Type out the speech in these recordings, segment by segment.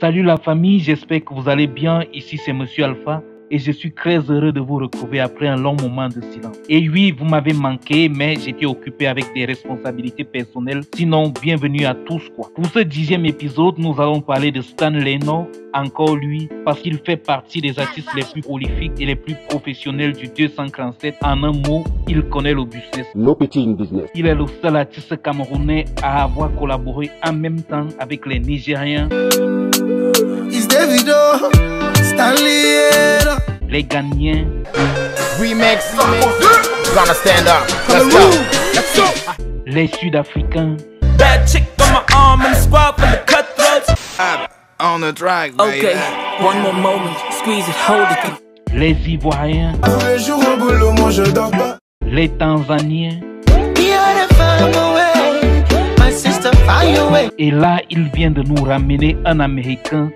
Salut la famille, j'espère que vous allez bien. Ici c'est Monsieur Alpha et je suis très heureux de vous retrouver après un long moment de silence. Et oui, vous m'avez manqué, mais j'étais occupé avec des responsabilités personnelles. Sinon, bienvenue à tous quoi. Pour ce 10e épisode, nous allons parler de Stan Leno, encore lui, parce qu'il fait partie des artistes les plus prolifiques et les plus professionnels du 237. En un mot, il connaît le business. No petit in business. Il est le seul artiste camerounais à avoir collaboré en même temps avec les Nigériens, les Ghanéens, Remix. Gonna stand up. Let's go. Let's go. les Sud-Africains, Bad chick on my arm in the spot for the cutthroats. On the track, baby. Okay, one more moment, squeeze it, hold it. les Ivoiriens, Tous les jours au boulot, moi je dors pas. les Tanzaniens. Et là, il vient de nous ramener un Américain.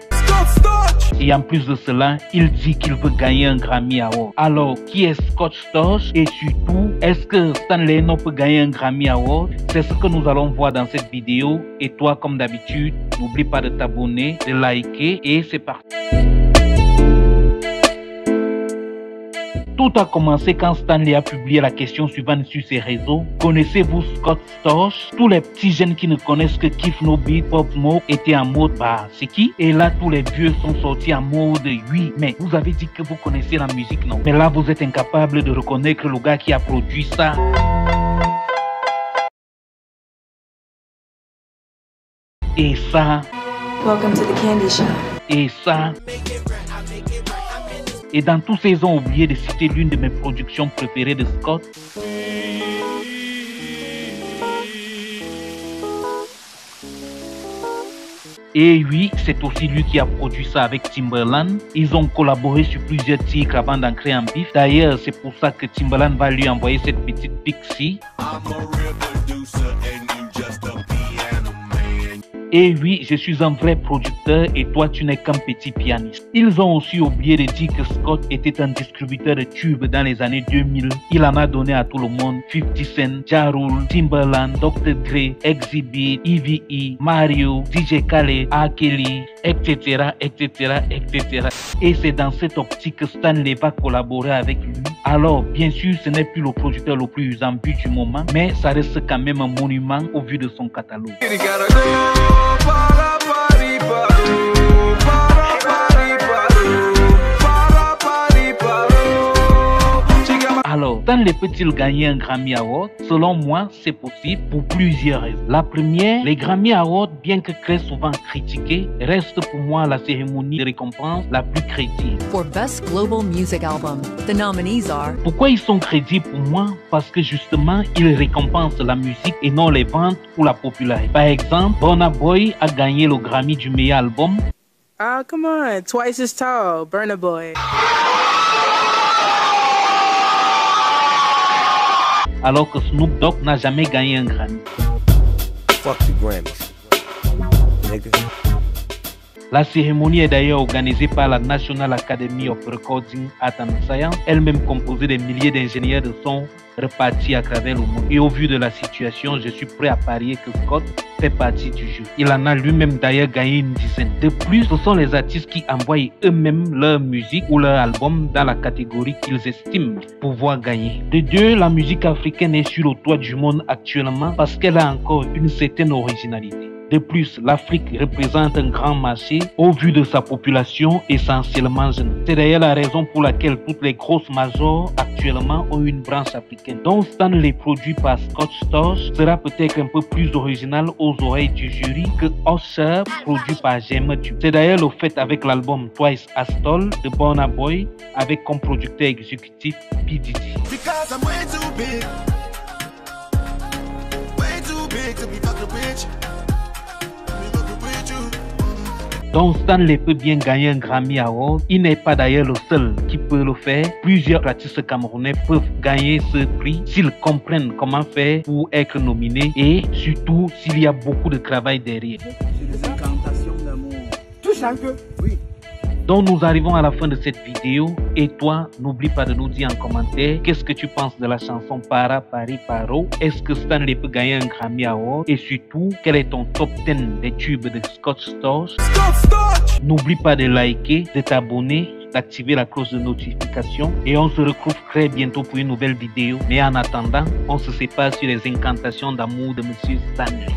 Et en plus de cela, il dit qu'il veut gagner un Grammy Award. Alors, qui est Scott Storch? Et surtout, est-ce que Stan Leno peut gagner un Grammy Award? C'est ce que nous allons voir dans cette vidéo. Et toi, comme d'habitude, n'oublie pas de t'abonner, de liker et c'est parti. Tout a commencé quand Stanley a publié la question suivante sur ses réseaux. Connaissez-vous Scott Storch? Tous les petits jeunes qui ne connaissent que Kiff No Beat, Pop Smoke étaient en mode bah c'est qui? Et là tous les vieux sont sortis en mode oui mais vous avez dit que vous connaissez la musique non? Mais là vous êtes incapable de reconnaître le gars qui a produit ça. Et ça. Welcome to the candy shop. Et ça. Et dans tous ces ont oublié de citer l'une de mes productions préférées de Scott. Et oui, c'est aussi lui qui a produit ça avec Timbaland. Ils ont collaboré sur plusieurs titres avant d'entrer en bif. D'ailleurs, c'est pour ça que Timbaland va lui envoyer cette petite pique-ci. Et oui, je suis un vrai producteur et toi tu n'es qu'un petit pianiste. Ils ont aussi oublié de dire que Scott était un distributeur de tubes dans les années 2000. Il en a donné à tout le monde. 50 Cent, Ja Rule, Timbaland, Dr. Dre, Exhibit, EVE, Mario, DJ Khaled, R. Kelly, etc., etc., etc. Et c'est dans cette optique que Stanley va collaborer avec lui. Alors, bien sûr, ce n'est plus le producteur le plus en but du moment, mais ça reste quand même un monument au vu de son catalogue. Alors, Stanley peut-il gagner un Grammy Award? Selon moi, c'est possible pour plusieurs raisons. La première, les Grammy Awards, bien que très souvent critiqués, restent pour moi la cérémonie de récompense la plus crédible. For Best Global Music Album, the nominees are... Pourquoi ils sont crédibles pour moi? Parce que justement, ils récompensent la musique et non les ventes ou la popularité. Par exemple, Burna Boy a gagné le Grammy du meilleur album. Oh, come on, Twice as Tall, Burna Boy. Alors que Snoop Dogg n'a jamais gagné un Grammy. Fuck the Grammys. Nigga. La cérémonie est d'ailleurs organisée par la National Academy of Recording Art and Science, elle-même composée de milliers d'ingénieurs de son repartis à travers le monde. Et au vu de la situation, je suis prêt à parier que Scott fait partie du jeu. Il en a lui-même d'ailleurs gagné une dizaine. De plus, ce sont les artistes qui envoient eux-mêmes leur musique ou leur album dans la catégorie qu'ils estiment pouvoir gagner. De deux, la musique africaine est sur le toit du monde actuellement parce qu'elle a encore une certaine originalité. De plus, l'Afrique représente un grand marché au vu de sa population essentiellement jeune. C'est d'ailleurs la raison pour laquelle toutes les grosses majors actuellement ont une branche africaine. Donc Stanley produit par Scott Storch sera peut-être un peu plus original aux oreilles du jury que Usher produit par Gemma Du. C'est d'ailleurs le fait avec l'album Twice as Tall de Burna Boy avec comme producteur exécutif P. Diddy. Donc Stanley peut bien gagner un Grammy Award. Il n'est pas d'ailleurs le seul qui peut le faire. Plusieurs artistes camerounais peuvent gagner ce prix s'ils comprennent comment faire pour être nominés et surtout s'il y a beaucoup de travail derrière. Des incantations d'amour. Touche un peu. Oui. Donc nous arrivons à la fin de cette vidéo et toi, n'oublie pas de nous dire en commentaire qu'est-ce que tu penses de la chanson Para Pari Paro. Est-ce que Stanley peut gagner un Grammy Award? Et surtout, quel est ton top 10 des tubes de Scott Storch? N'oublie pas de liker, de t'abonner, d'activer la cloche de notification et on se retrouve très bientôt pour une nouvelle vidéo. Mais en attendant, on se sépare sur les incantations d'amour de Monsieur Stanley.